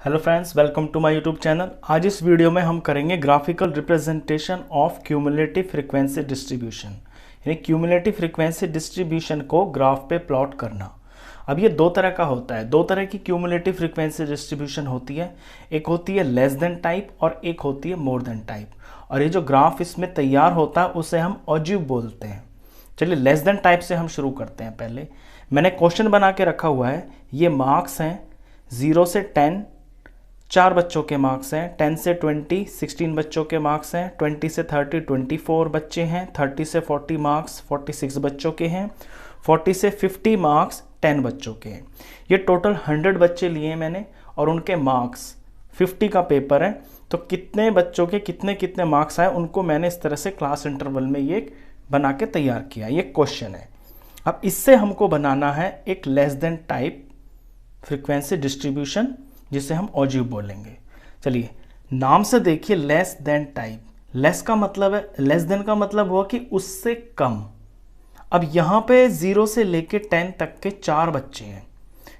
Hello friends, welcome to my YouTube channel. आज इस video में हम करेंगे graphical representation of cumulative frequency distribution, यानी क्यूमुलेटिव फ्रीक्वेंसी डिस्ट्रीब्यूशन को ग्राफ पे प्लॉट करना। अब ये दो तरह का होता है, दो तरह की क्यूमुलेटिव फ्रीक्वेंसी डिस्ट्रीब्यूशन होती है। एक होती है लेस देन टाइप और एक होती है मोर देन टाइप। और ये जो ग्राफ इसमें तैयार होता है उसे हम ऑजिव बोलते हैं। चलिए लेस देन टाइप से हम शुरू करते हैं। पहले मैंने क्वेश्चन बना के रखा हुआ है, ये मार्क्स हैं 0 से 10, 4 बच्चों के मार्क्स हैं। 10 से 20 16 बच्चों के मार्क्स हैं। 20 से 30 24 बच्चे हैं। 30 से 40 मार्क्स 46 बच्चों के हैं। 40 से 50 मार्क्स 10 बच्चों के हैं। ये टोटल 100 बच्चे लिए मैंने और उनके मार्क्स 50 का पेपर है। तो कितने बच्चों के कितने कितने मार्क्स आए उनको मैंने इस तरह से क्लास इंटरवल में ये बना के तैयार किया। ये क्वेश्चन है। अब इससे हमको बनाना है एक less than type frequency distribution, जिसे हम ऑजिव बोलेंगे। चलिए नाम से देखिए, लेस देन टाइप। लेस का मतलब है, लेस देन का मतलब हुआ कि उससे कम। अब यहाँ पे 0 से लेके 10 तक के 4 बच्चे हैं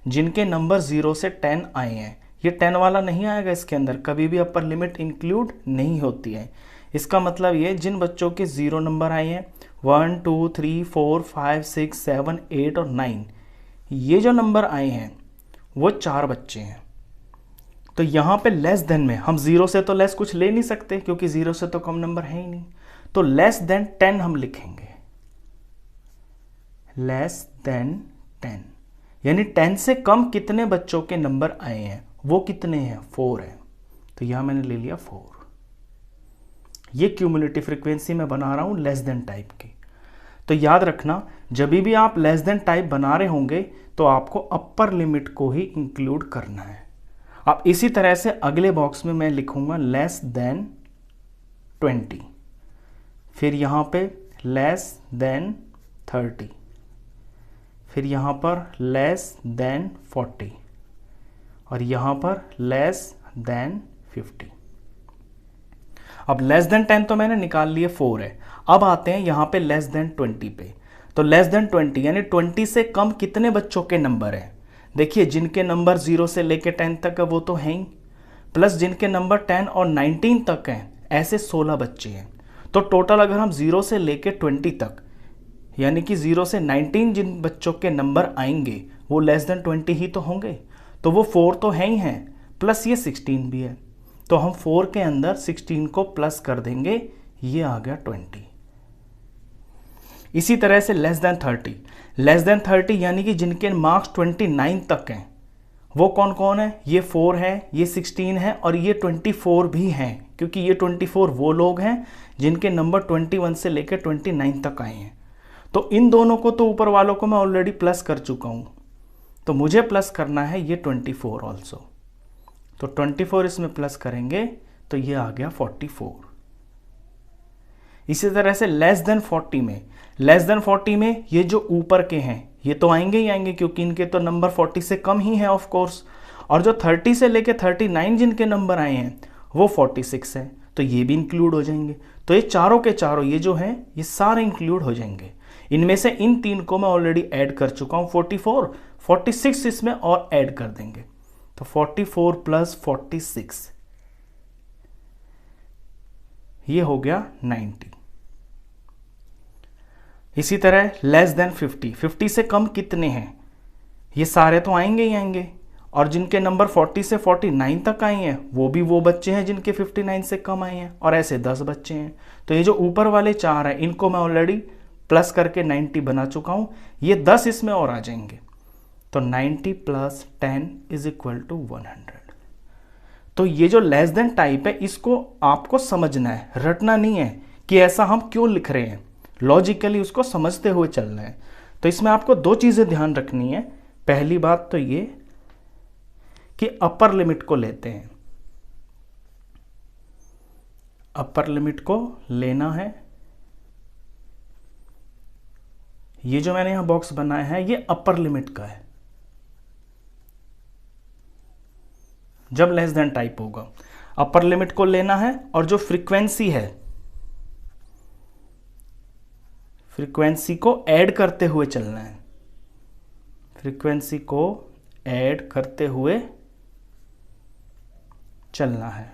जिनके नंबर 0 से 10 आए हैं। ये 10 वाला नहीं आएगा इसके अंदर, कभी भी अपर लिमिट इंक्लूड नहीं होती है। इसका मतलब ये जिन बच्चों के 0 नंबर आए हैं 1 2 3 4 5 6 7 8 और 9, ये जो नंबर आए हैं वो 4 बच्चे हैं। तो यहाँ पे लेस देन में हम 0 से तो लेस कुछ ले नहीं सकते क्योंकि 0 से तो कम नंबर है ही नहीं। तो लेस देन 10 हम लिखेंगे, लेस देन 10, यानी 10 से कम कितने बच्चों के नंबर आए हैं, वो कितने हैं, 4 है। तो यहां मैंने ले लिया 4। ये क्यूमुलेटिव फ्रीक्वेंसी में बना रहा हूं लेस देन टाइप की। तो याद रखना, जब भी आप लेस देन टाइप बना रहे होंगे तो आपको अपर लिमिट को ही इंक्लूड करना है। अब इसी तरह से अगले बॉक्स में मैं लिखूंगा लेस देन 20, फिर यहां पे लेस देन 30, फिर यहां पर लेस देन 40 और यहां पर लेस देन 50। अब लेस देन 10 तो मैंने निकाल लिए, 4 है। अब आते हैं यहां पे लेस देन 20 पे। तो लेस देन 20 यानी 20 से कम कितने बच्चों के नंबर हैं। देखिए जिनके नंबर 0 से लेके 10 तक है वो तो हैं ही, प्लस जिनके नंबर 10 और 19 तक हैं, ऐसे 16 बच्चे हैं। तो टोटल अगर हम 0 से लेके 20 तक, यानी कि 0 से 19 जिन बच्चों के नंबर आएंगे वो लेस देन 20 ही तो होंगे। तो वो 4 तो हैं ही हैं, प्लस ये 16 भी है। तो हम 4 के अंदर 16 को प्लस कर देंगे, ये आ गया 20। इसी तरह से लेस देन 30, लेस देन 30 यानी कि जिनके मार्क्स 29 तक हैं वो कौन कौन है, ये 4 है, ये 16 है और ये 24 भी हैं, क्योंकि ये 24 वो लोग हैं जिनके नंबर 21 से लेकर 29 तक आए हैं। तो इन दोनों को तो ऊपर वालों को मैं ऑलरेडी प्लस कर चुका हूं, तो मुझे प्लस करना है ये 24 ऑल्सो। तो 24 इसमें प्लस करेंगे तो ये आ गया 44। इसी तरह से लेस देन 40 में, लेस देन 40 में ये जो ऊपर के हैं ये तो आएंगे ही आएंगे क्योंकि इनके तो नंबर 40 से कम ही है ऑफ कोर्स। और जो 30 से लेके 39 जिनके नंबर आए हैं वो 46 है, तो ये भी इंक्लूड हो जाएंगे। तो ये चारों के चारों ये जो हैं ये सारे इंक्लूड हो जाएंगे। इनमें से इन 3 को मैं ऑलरेडी ऐड कर चुका हूं, 44 46 इसमें और ऐड कर देंगे। तो 44 प्लस 46 ये हो गया 90। इसी तरह लेस देन 50, 50 से कम कितने हैं, ये सारे तो आएंगे ही आएंगे। और जिनके नंबर 40 से 49 तक आए हैं वो भी वो बच्चे हैं जिनके 59 से कम आए हैं, और ऐसे 10 बच्चे हैं। तो ये जो ऊपर वाले 4 हैं इनको मैं ऑलरेडी प्लस करके 90 बना चुका हूं, ये 10 इसमें और आ जाएंगे। तो 90 प्लस 10 इज इक्वल टू 100। तो ये जो लेस देन टाइप है इसको आपको समझना है, रटना नहीं है कि ऐसा हम क्यों लिख रहे हैं, लॉजिकली उसको समझते हुए चलना है। तो इसमें आपको 2 चीजें ध्यान रखनी है। पहली बात तो ये कि अपर लिमिट को लेते हैं, अपर लिमिट को लेना है। ये जो मैंने यहां बॉक्स बनाया है ये अपर लिमिट का है जब लेस देन टाइप होगा। अपर लिमिट को लेना है और जो फ्रीक्वेंसी है, फ्रीक्वेंसी को ऐड करते हुए चलना है, फ्रीक्वेंसी को ऐड करते हुए चलना है।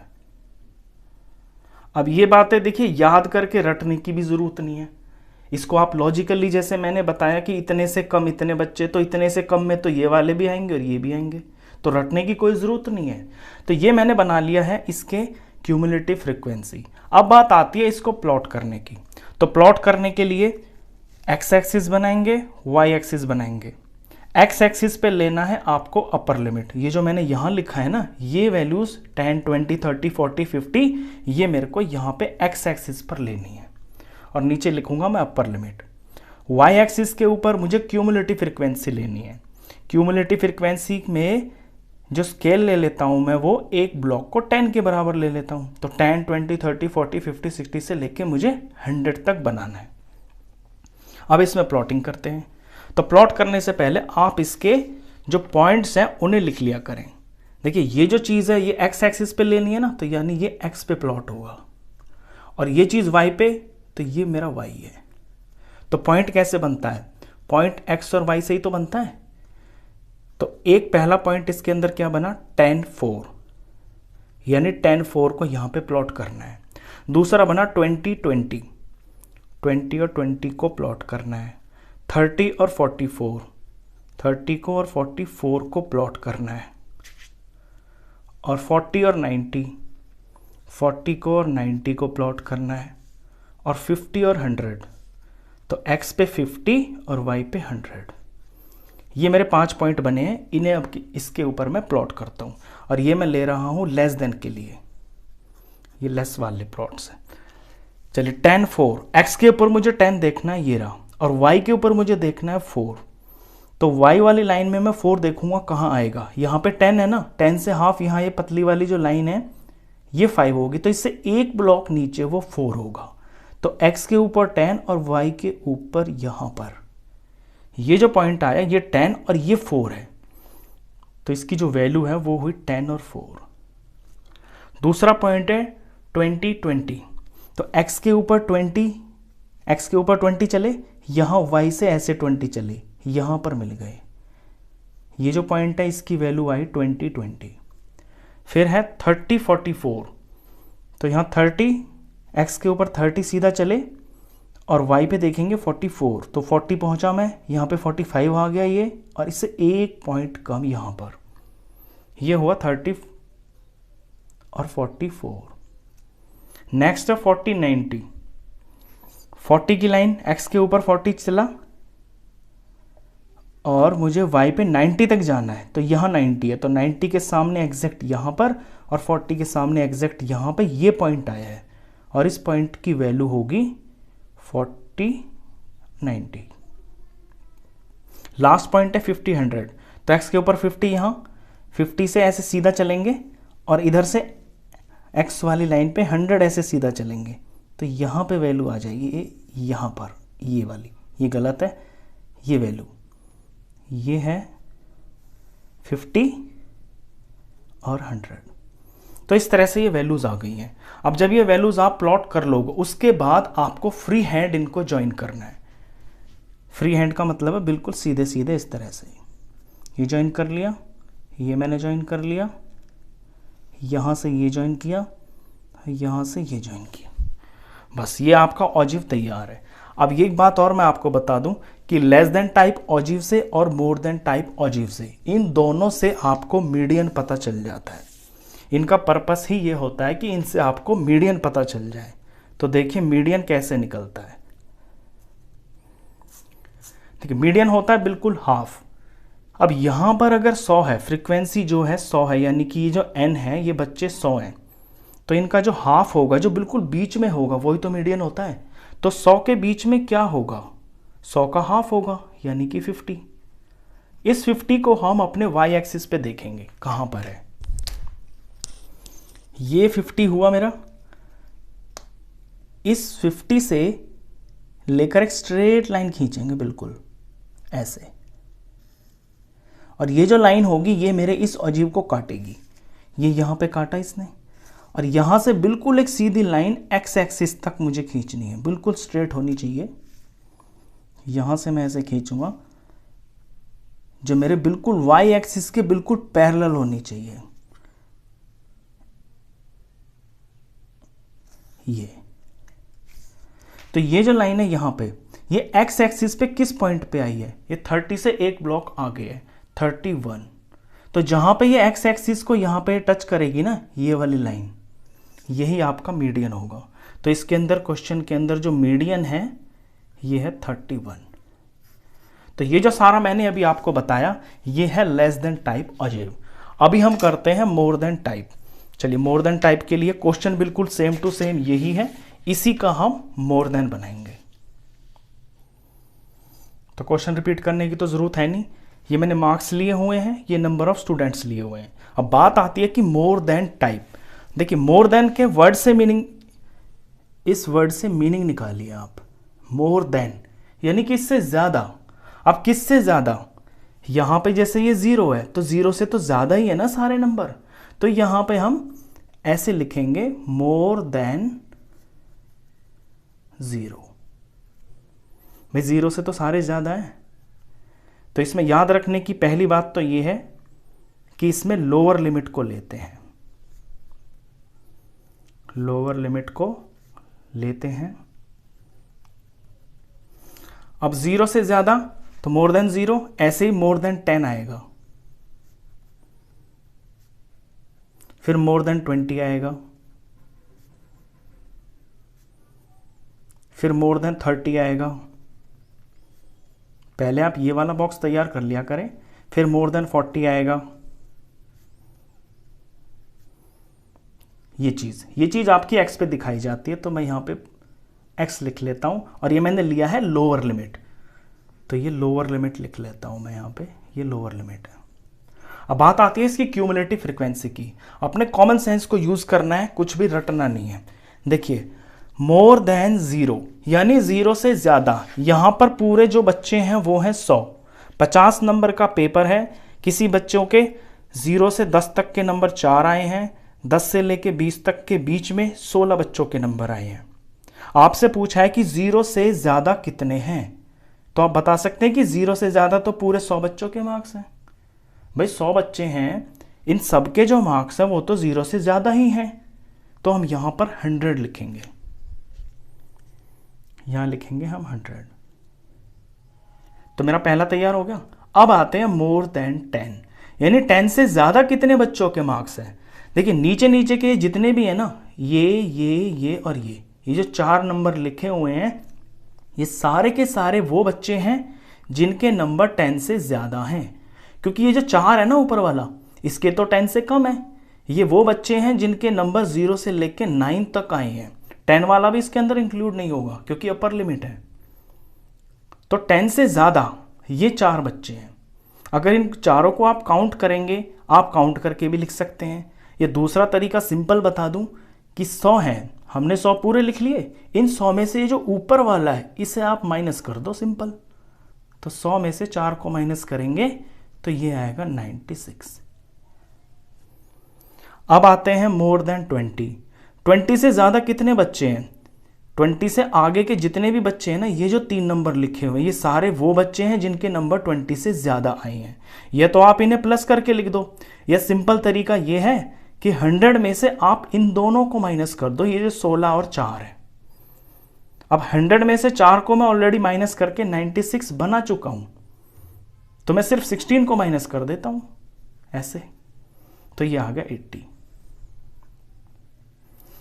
अब ये बातें देखिए याद करके रटने की भी ज़रूरत नहीं है, इसको आप लॉजिकली, जैसे मैंने बताया कि इतने से कम इतने बच्चे, तो इतने से कम में तो ये वाले भी आएंगे और ये भी आएंगे, तो रटने की कोई ज़रूरत नहीं है। तो ये मैंने बना लिया है इसके क्यूमुलेटिव फ्रीक्वेंसी। अब बात आती है इसको प्लॉट करने की। तो प्लॉट करने के लिए एक्स एक्सिस बनाएंगे, वाई एक्सिस बनाएंगे। एक्स एक्सिस पे लेना है आपको अपर लिमिट, ये जो मैंने यहाँ लिखा है ना, ये वैल्यूज़ 10, 20, 30, 40, 50, ये मेरे को यहाँ पे एक्स एक्सिस पर लेनी है और नीचे लिखूंगा मैं अपर लिमिट। वाई एक्सिस के ऊपर मुझे क्यूमुलेटिव फ्रीक्वेंसी लेनी है। क्यूमुलेटिव फ्रीक्वेंसी में जो स्केल ले लेता हूँ मैं, वो एक ब्लॉक को 10 के बराबर ले लेता हूँ। तो 10, 20, 30, 40, 50, 60 से लेके मुझे 100 तक बनाना है। अब इसमें प्लॉटिंग करते हैं। तो प्लॉट करने से पहले आप इसके जो पॉइंट्स हैं उन्हें लिख लिया करें। देखिए ये जो चीज़ है ये एक्स एक्सिस पे लेनी है ना, तो यानी ये एक्स पे प्लॉट होगा, और ये चीज़ वाई पे, तो ये मेरा वाई है। तो पॉइंट कैसे बनता है? पॉइंट एक्स और वाई से ही तो बनता है। तो एक पहला पॉइंट इसके अंदर क्या बना, 10, 4, यानी 10, 4 को यहाँ पे प्लॉट करना है। दूसरा बना 20, 20, 20 और 20 को प्लॉट करना है। 30 और 44, 30 को और 44 को प्लॉट करना है। और 40 और 90, 40 को और 90 को प्लॉट करना है। और 50 और 100, तो x पे 50 और y पे 100। ये मेरे 5 पॉइंट बने हैं, इन्हें अब इसके ऊपर मैं प्लॉट करता हूँ, और ये मैं ले रहा हूँ लेस देन के लिए, ये लेस वाले प्लॉट्स हैं। चलिए 10, 4, x के ऊपर मुझे 10 देखना है, ये रहा, और y के ऊपर मुझे देखना है 4। तो y वाली लाइन में मैं 4 देखूंगा कहाँ आएगा, यहाँ पे 10 है ना, 10 से हाफ यहाँ ये पतली वाली जो लाइन है ये 5 होगी, तो इससे एक ब्लॉक नीचे वो 4 होगा। तो x के ऊपर 10 और y के ऊपर यहाँ पर ये जो पॉइंट आया ये 10 और ये 4 है, तो इसकी जो वैल्यू है वो हुई 10 और 4। दूसरा पॉइंट है 20, 20, तो x के ऊपर 20, x के ऊपर 20 चले, यहाँ y से ऐसे 20 चले, यहाँ पर मिल गए। ये जो पॉइंट है इसकी वैल्यू आई 20, 20। फिर है 30, 44, तो यहाँ 30, x के ऊपर 30 सीधा चले और y पे देखेंगे 44, तो 40 पहुँचा मैं, यहाँ पे 45 आ गया ये, और इससे एक पॉइंट कम यहाँ पर, ये हुआ 30 और 44। नेक्स्ट है 40, 90, 40 की लाइन x के ऊपर 40 चला और मुझे y पे 90 तक जाना है, तो यहाँ 90 है, तो 90 के सामने एग्जैक्ट यहाँ पर और 40 के सामने एग्जैक्ट यहाँ पे ये पॉइंट आया है, और इस पॉइंट की वैल्यू होगी 40, 90। लास्ट पॉइंट है 50, 100, तो x के ऊपर 50, यहाँ 50 से ऐसे सीधा चलेंगे और इधर से x वाली लाइन पे 100 ऐसे सीधा चलेंगे, तो यहाँ पे वैल्यू आ जाएगी यहाँ पर, ये वाली, ये गलत है, ये वैल्यू ये है 50 और 100। तो इस तरह से ये वैल्यूज़ आ गई हैं। अब जब ये वैल्यूज़ आप प्लॉट कर लोगे उसके बाद आपको फ्री हैंड इनको ज्वाइन करना है। फ्री हैंड का मतलब है बिल्कुल सीधे सीधे इस तरह से, ये ज्वाइन कर लिया, ये मैंने ज्वाइन कर लिया, यहाँ से ये ज्वाइन किया, यहाँ से ये ज्वाइन किया, बस ये आपका ऑजिव तैयार है। अब ये एक बात और मैं आपको बता दूं कि लेस देन टाइप ऑजिव से और मोर देन टाइप ऑजिव से, इन दोनों से आपको मीडियन पता चल जाता है। इनका पर्पस ही ये होता है कि इनसे आपको मीडियन पता चल जाए। तो देखिए मीडियन कैसे निकलता है। देखिए मीडियन होता है बिल्कुल हाफ। अब यहाँ पर अगर 100 है, फ्रीक्वेंसी जो है 100 है, यानी कि ये जो n है ये बच्चे 100 हैं, तो इनका जो हाफ होगा, जो बिल्कुल बीच में होगा, वही तो मीडियन होता है। तो 100 के बीच में क्या होगा, 100 का हाफ होगा, यानी कि 50। इस 50 को हम अपने y एक्सिस पे देखेंगे कहाँ पर है। ये 50 हुआ मेरा, इस 50 से लेकर एक स्ट्रेट लाइन खींचेंगे बिल्कुल ऐसे, और ये जो लाइन होगी ये मेरे इस ऑजिव को काटेगी। ये यहाँ पे काटा इसने, और यहाँ से बिल्कुल एक सीधी लाइन एक्स एक्सिस तक मुझे खींचनी है, बिल्कुल स्ट्रेट होनी चाहिए। यहाँ से मैं ऐसे खींचूंगा जो मेरे बिल्कुल वाई एक्सिस के बिल्कुल पैरेलल होनी चाहिए। ये। तो ये जो लाइन है यहाँ पे, ये एक्स एक्सिस पे किस पॉइंट पे आई है? ये 30 से एक ब्लॉक आगे है, 31। तो जहाँ पे ये एक्स एक्सिस को यहाँ पे टच करेगी ना, ये वाली लाइन, यही आपका मीडियन होगा। तो इसके अंदर, क्वेश्चन के अंदर जो मीडियन है ये है 31। तो ये जो सारा मैंने अभी आपको बताया, ये है लेस देन टाइप अजेव। अभी हम करते हैं मोर देन टाइप। चलिए, मोर देन टाइप के लिए क्वेश्चन बिल्कुल सेम टू सेम यही है, इसी का हम मोर देन बनाएंगे। तो क्वेश्चन रिपीट करने की तो जरूरत है नहीं, ये मैंने मार्क्स लिए हुए हैं, ये नंबर ऑफ स्टूडेंट्स लिए हुए हैं। अब बात आती है कि मोर देन टाइप। देखिए, मोर देन के वर्ड से मीनिंग, इस वर्ड से मीनिंग निकालिए आप। मोर देन यानी कि इससे ज्यादा। अब किससे ज्यादा? यहां पे जैसे ये 0 है तो 0 से तो ज्यादा ही है ना सारे नंबर, तो यहां पे हम ऐसे लिखेंगे मोर देन 0। भाई 0 से तो सारे ज्यादा है। तो इसमें याद रखने की पहली बात तो ये है कि इसमें लोअर लिमिट को लेते हैं, लोअर लिमिट को लेते हैं। अब 0 से ज्यादा तो मोर देन 0, ऐसे ही मोर देन 10 आएगा, फिर मोर देन 20 आएगा, फिर मोर देन 30 आएगा। पहले आप ये वाला बॉक्स तैयार कर लिया करें, फिर मोर देन 40 आएगा। ये चीज आपकी एक्स पे दिखाई जाती है, तो मैं यहां पे एक्स लिख लेता हूं, और ये मैंने लिया है लोअर लिमिट, तो ये लोअर लिमिट लिख लेता हूं मैं यहां पे, ये लोअर लिमिट है। अब बात आती है इसकी क्यूमुलेटिव फ्रीक्वेंसी की। अपने कॉमन सेंस को यूज करना है, कुछ भी रटना नहीं है। देखिए, मोर देन 0 यानी 0 से ज्यादा। यहां पर पूरे जो बच्चे हैं वो हैं 100। 50 नंबर का पेपर है, किसी बच्चों के 0 से 10 तक के नंबर 4 आए हैं, 10 से लेके 20 तक के बीच में 16 बच्चों के नंबर आए हैं। आपसे पूछा है कि 0 से ज्यादा कितने हैं, तो आप बता सकते हैं कि 0 से ज्यादा तो पूरे 100 बच्चों के मार्क्स हैं। भाई 100 बच्चे हैं, इन सब के जो मार्क्स हैं वो तो 0 से ज्यादा ही हैं, तो हम यहां पर 100 लिखेंगे, यहां लिखेंगे हम 100। तो मेरा पहला तैयार हो गया। अब आते हैं मोर देन 10, यानी 10 से ज्यादा कितने बच्चों के मार्क्स हैं। देखिए, नीचे नीचे के जितने भी है ना, ये और ये जो 4 नंबर लिखे हुए हैं, ये सारे के सारे वो बच्चे हैं जिनके नंबर 10 से ज्यादा हैं। क्योंकि ये जो 4 है ना ऊपर वाला, इसके तो 10 से कम है। ये वो बच्चे हैं जिनके नंबर 0 से लेके 9 तक आए हैं। 10 वाला भी इसके अंदर इंक्लूड नहीं होगा क्योंकि अपर लिमिट है। तो 10 से ज्यादा ये 4 बच्चे हैं। अगर इन चारों को आप काउंट करेंगे, आप काउंट करके भी लिख सकते हैं। ये दूसरा तरीका सिंपल बता दूं कि 100 है, हमने 100 पूरे लिख लिए, इन 100 में से ये जो ऊपर वाला है इसे आप माइनस कर दो, सिंपल। तो 100 में से 4 को माइनस करेंगे तो ये आएगा 96। अब आते हैं मोर देन 20। 20 से ज्यादा कितने बच्चे हैं? 20 से आगे के जितने भी बच्चे हैं ना, ये जो 3 नंबर लिखे हुए, ये सारे वो बच्चे हैं जिनके नंबर 20 से ज्यादा आए हैं। ये तो आप इन्हें प्लस करके लिख दो। यह सिंपल तरीका ये है कि 100 में से आप इन दोनों को माइनस कर दो, ये जो 16 और 4 है। अब 100 में से 4 को मैं ऑलरेडी माइनस करके 96 बना चुका हूं, तो मैं सिर्फ 16 को माइनस कर देता हूं ऐसे, तो ये आ गया 80।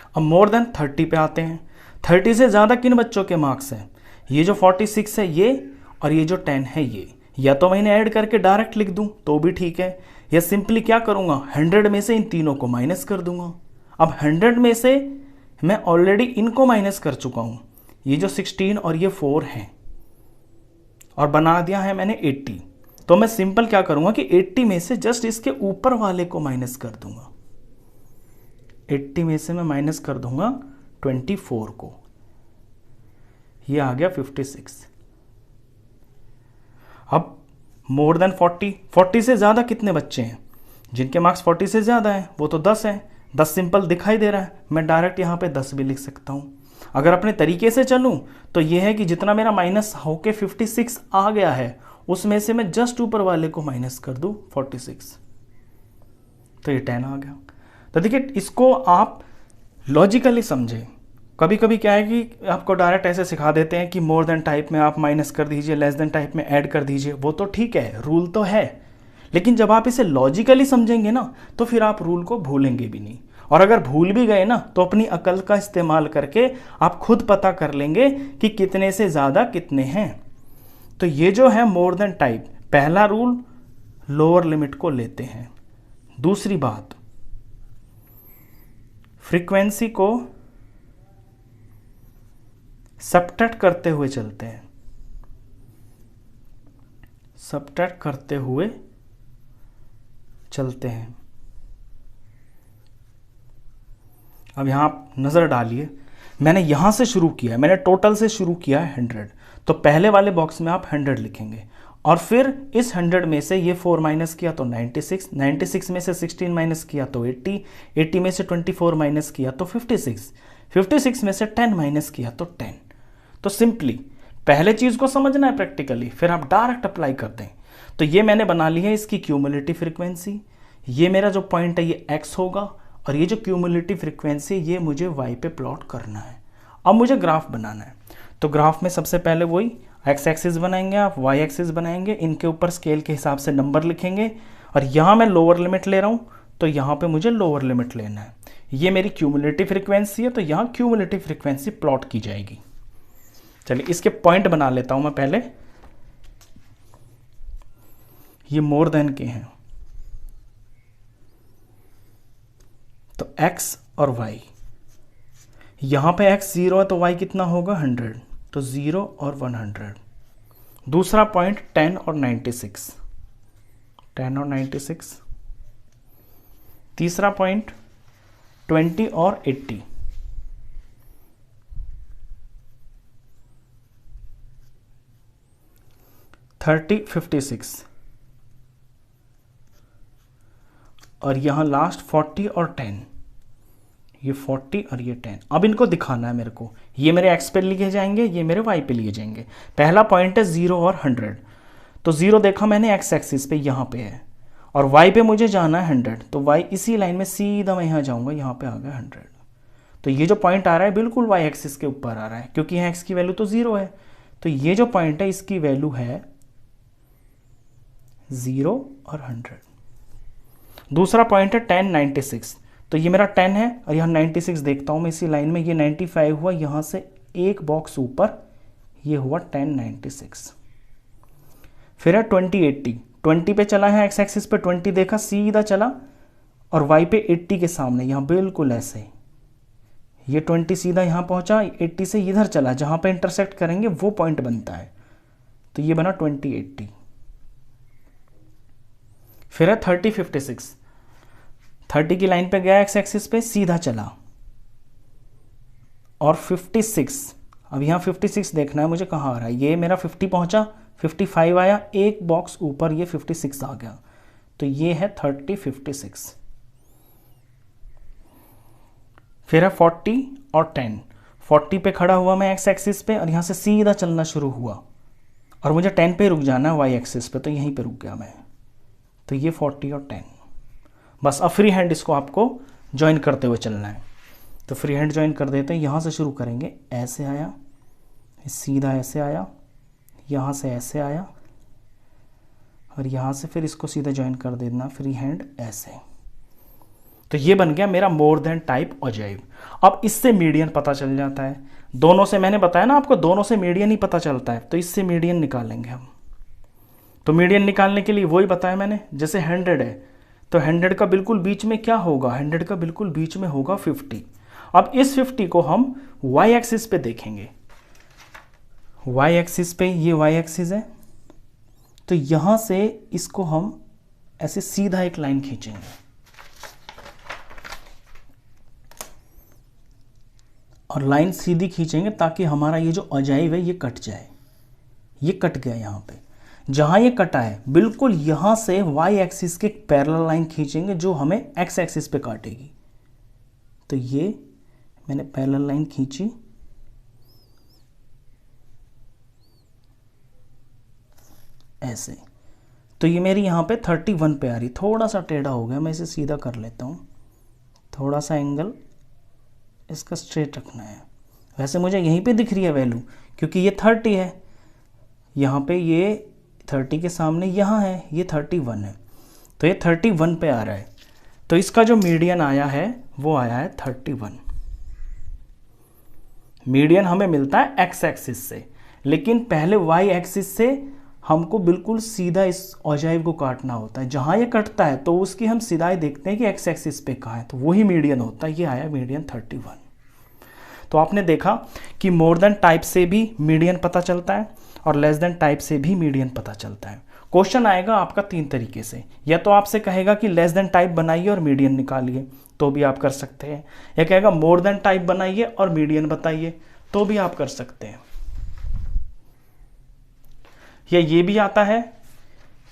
अब मोर देन 30 पे आते हैं। 30 से ज्यादा किन बच्चों के मार्क्स हैं? ये जो 46 है ये, और ये जो 10 है ये। या तो मैं इन्हें ऐड करके डायरेक्ट लिख दूं तो भी ठीक है, या सिंपली क्या करूंगा, 100 में से इन तीनों को माइनस कर दूंगा। अब 100 में से मैं ऑलरेडी इनको माइनस कर चुका हूं, ये जो 16 और ये 4 हैं, और बना दिया है मैंने 80। तो मैं सिंपल क्या करूंगा कि 80 में से जस्ट इसके ऊपर वाले को माइनस कर दूंगा। 80 में से मैं माइनस कर दूंगा 24 को, ये आ गया 56। अब मोर देन 40 से ज्यादा कितने बच्चे हैं? जिनके मार्क्स 40 से ज्यादा हैं वो तो 10 हैं। 10 सिंपल दिखाई दे रहा है, मैं डायरेक्ट यहां पे 10 भी लिख सकता हूं। अगर अपने तरीके से चलूं तो यह है कि जितना मेरा माइनस होके 56 आ गया है, उसमें से मैं जस्ट ऊपर वाले को माइनस कर दूं 46, तो ये 10 आ गया। तो देखिए, इसको आप लॉजिकली समझें, कभी कभी क्या है कि आपको डायरेक्ट ऐसे सिखा देते हैं कि मोर देन टाइप में आप माइनस कर दीजिए, लेस देन टाइप में ऐड कर दीजिए, वो तो ठीक है, रूल तो है, लेकिन जब आप इसे लॉजिकली समझेंगे ना तो फिर आप रूल को भूलेंगे भी नहीं। और अगर भूल भी गए ना तो अपनी अकल का इस्तेमाल करके आप खुद पता कर लेंगे कि कितने से ज़्यादा कितने हैं। तो ये जो है मोर देन टाइप, पहला रूल लोअर लिमिट को लेते हैं। दूसरी बात, फ्रीक्वेंसी को सबट्रैक्ट करते हुए चलते हैं, सबट्रैक्ट करते हुए चलते हैं। अब यहां आप नज़र डालिए, मैंने यहां से शुरू किया है, मैंने टोटल से शुरू किया है 100, तो पहले वाले बॉक्स में आप 100 लिखेंगे और फिर इस 100 में से ये 4 माइनस किया तो 96, 96 में से 16 माइनस किया तो 80, 80 में से 24 माइनस किया तो 56, 56 में से 10 माइनस किया तो 10। तो सिंपली पहले चीज़ को समझना है प्रैक्टिकली, फिर आप डायरेक्ट अप्लाई कर दें। तो ये मैंने बना ली है इसकी क्यूमुलेटिव फ्रीक्वेंसी, ये मेरा जो पॉइंट है ये x होगा और ये जो क्यूमुलेटिव फ्रीक्वेंसी ये मुझे y पे प्लॉट करना है। अब मुझे ग्राफ बनाना है, तो ग्राफ में सबसे पहले वही x एक्सिस बनाएंगे, आप y एक्सिस बनाएंगे, इनके ऊपर स्केल के हिसाब से नंबर लिखेंगे और यहाँ मैं लोअर लिमिट ले रहा हूँ तो यहाँ पे मुझे लोअर लिमिट लेना है। ये मेरी क्यूमुलेटिव फ्रीक्वेंसी है तो यहाँ क्यूमुलेटिव फ्रीक्वेंसी प्लॉट की जाएगी। चलिए इसके पॉइंट बना लेता हूँ मैं पहले, ये मोर देन के हैं तो x और y, यहां पे x 0 है तो y कितना होगा 100, तो 0 और 100। दूसरा पॉइंट 10 और 96, 10 और 96। तीसरा पॉइंट 20 और 80, 30, 56 और यहां लास्ट 40 और 10, ये 40 और ये 10। अब इनको दिखाना है मेरे को, ये मेरे x पे लिए जाएंगे, ये मेरे y पे लिए जाएंगे। पहला पॉइंट है 0 और 100, तो 0 देखा मैंने x एक्सिस पे यहाँ पे है और y पे मुझे जाना है 100, तो y इसी लाइन में सीधा मैं यहाँ जाऊँगा, यहाँ पे आ गया 100। तो ये जो पॉइंट आ रहा है बिल्कुल y एक्सिस के ऊपर आ रहा है क्योंकि यहाँ x की वैल्यू तो 0 है, तो ये जो पॉइंट है इसकी वैल्यू है 0 और 100। दूसरा पॉइंट है 10, 96, तो ये मेरा 10 है और यहाँ 96 देखता हूँ मैं इसी लाइन में, ये 95 हुआ, यहाँ से एक बॉक्स ऊपर ये हुआ 10, 96। फिर है 20, 80, 20 पे चला है x एक्सिस पे, 20 देखा सीधा चला और y पे 80 के सामने यहाँ बिल्कुल ऐसे, ये 20 सीधा यहाँ पहुँचा, 80 से इधर चला, जहाँ पे इंटरसेक्ट करेंगे वो पॉइंट बनता है, तो ये बना 20, 80। फिर है 30, 56, 30 की लाइन पे गया x एक्सिस पे, सीधा चला और 56, अब यहाँ 56 देखना है मुझे कहाँ आ रहा है, ये मेरा 50 पहुँचा, 55 आया, एक बॉक्स ऊपर ये 56 आ गया, तो ये है 30, 56। फिर है 40 और 10, 40 पे खड़ा हुआ मैं x एक्सिस पे और यहाँ से सीधा चलना शुरू हुआ और मुझे 10 पे रुक जाना है y एक्सिस पे, तो यहीं पे रुक गया मैं, तो ये 40 और 10। बस अब फ्री हैंड इसको आपको ज्वाइन करते हुए चलना है, तो फ्री हैंड ज्वाइन कर देते हैं। यहाँ से शुरू करेंगे, ऐसे आया, सीधा ऐसे आया, यहाँ से ऐसे आया और यहाँ से फिर इसको सीधा ज्वाइन कर देना फ्री हैंड ऐसे। तो ये बन गया मेरा मोर देन टाइप ऑजिव। अब इससे मीडियन पता चल जाता है, दोनों से मैंने बताया ना आपको, दोनों से मीडियन ही पता चलता है, तो इससे मीडियन निकालेंगे हम। तो मीडियन निकालने के लिए वही बताया मैंने, जैसे 100 है तो 100 का बिल्कुल बीच में क्या होगा, 100 का बिल्कुल बीच में होगा 50। अब इस 50 को हम y एक्सिस पे देखेंगे, y एक्सिस पे ये y एक्सिस है, तो यहां से इसको हम ऐसे सीधा एक लाइन खींचेंगे और लाइन सीधी खींचेंगे ताकि हमारा ये जो अजाइब है ये कट जाए। ये कट गया, यहाँ पे जहां ये कटा है बिल्कुल यहां से y एक्सिस के पैरेलल लाइन खींचेंगे जो हमें x एक्सिस पे काटेगी। तो ये मैंने पैरेलल लाइन खींची, ऐसे, तो ये मेरी यहाँ पे 31 पे आ रही, थोड़ा सा टेढ़ा हो गया, मैं इसे सीधा कर लेता हूँ, थोड़ा सा एंगल इसका स्ट्रेट रखना है। वैसे मुझे यहीं पे दिख रही है वैल्यू, क्योंकि ये 30 है, यहाँ पे ये 30 के सामने यहाँ है, ये 31 है, तो ये 31 पे आ रहा है। तो इसका जो मीडियन आया है वो आया है 31। मीडियन हमें मिलता है एक्स एक्सिस से, लेकिन पहले वाई एक्सिस से हमको बिल्कुल सीधा इस ऑजाइव को काटना होता है। जहाँ ये कटता है तो उसकी हम सीधाई देखते हैं कि एक्स एक्सिस पे कहाँ है, तो वही मीडियन होता है। ये आया मीडियन 31। तो आपने देखा कि मोर देन टाइप से भी मीडियन पता चलता है और लेस देन टाइप से भी मीडियन पता चलता है। क्वेश्चन आएगा आपका 3 तरीके से, या तो आपसे कहेगा कि लेस देन टाइप बनाइए और मीडियन निकालिए, तो भी आप कर सकते हैं, या कहेगा मोर देन टाइप बनाइए और मीडियन बताइए, तो भी आप कर सकते हैं। या ये भी आता है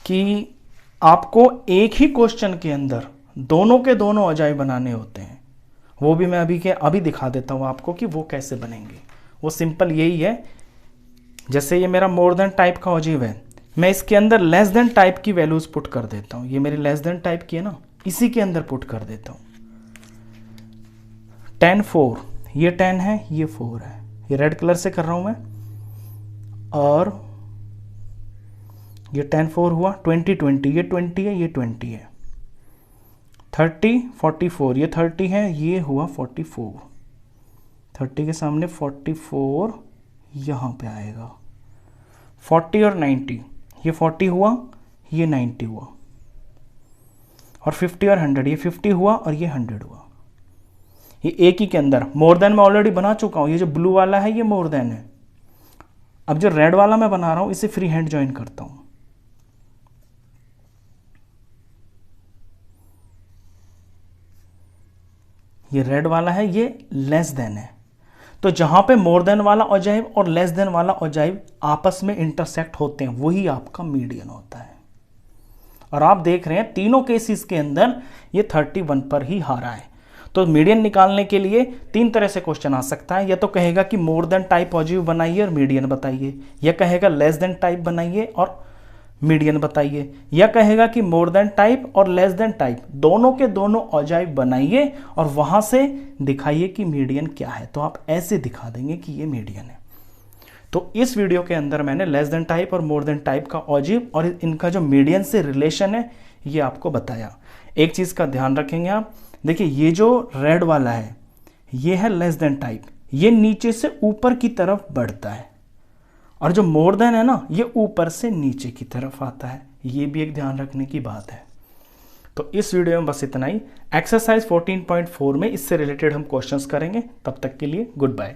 कि आपको एक ही क्वेश्चन के अंदर दोनों के दोनों ऑजाइव बनाने होते हैं, वो भी मैं अभी दिखा देता हूं आपको कि वो कैसे बनेंगे। वो सिंपल यही है, जैसे ये मेरा मोर देन टाइप का ऑजाइव है, मैं इसके अंदर लेस देन टाइप की वैल्यूज पुट कर देता हूं। ये मेरी लेस देन टाइप की है ना, इसी के अंदर पुट कर देता हूं। 10 4, ये 10 है, ये 4 है, ये रेड कलर से कर रहा हूं मैं, और ये 10 4 हुआ। 20 20, ये 20 है, ये 20 है। 30 44, ये 30 है, ये हुआ 44। 30 के सामने 44 यहाँ पे आएगा। 40 और 90, ये 40 हुआ, ये 90 हुआ। और 50 और 100, ये 50 हुआ और ये 100 हुआ। ये एक ही के अंदर मोर देन मैं ऑलरेडी बना चुका हूँ। ये जो ब्लू वाला है ये मोर देन है। अब जो रेड वाला मैं बना रहा हूँ इसे फ्री हैंड ज्वाइन करता हूँ। ये रेड वाला है, ये लेस देन है। तो जहां पे मोर देन वाला ऑजाइव और लेस देन वाला ऑजाइव आपस में इंटरसेक्ट होते हैं, वही आपका मीडियन होता है। और आप देख रहे हैं तीनों केसेस के अंदर ये 31 पर ही हारा है। तो मीडियन निकालने के लिए 3 तरह से क्वेश्चन आ सकता है। या तो कहेगा कि मोर देन टाइप ऑजाइव बनाइए और मीडियन बताइए, या कहेगा लेस देन टाइप बनाइए और मीडियन बताइए, या कहेगा कि मोर देन टाइप और लेस देन टाइप दोनों के दोनों ऑजाइव बनाइए और वहां से दिखाइए कि मीडियन क्या है। तो आप ऐसे दिखा देंगे कि ये मीडियन है। तो इस वीडियो के अंदर मैंने लेस देन टाइप और मोर देन टाइप का ऑजाइव और इनका जो मीडियन से रिलेशन है ये आपको बताया। एक चीज का ध्यान रखेंगे आप, देखिए ये जो रेड वाला है ये है लेस देन टाइप, ये नीचे से ऊपर की तरफ बढ़ता है, और जो मोर देन है ना ये ऊपर से नीचे की तरफ आता है। ये भी एक ध्यान रखने की बात है। तो इस वीडियो में बस इतना ही। एक्सरसाइज 14.4 में इससे रिलेटेड हम क्वेश्चंस करेंगे। तब तक के लिए गुड बाय।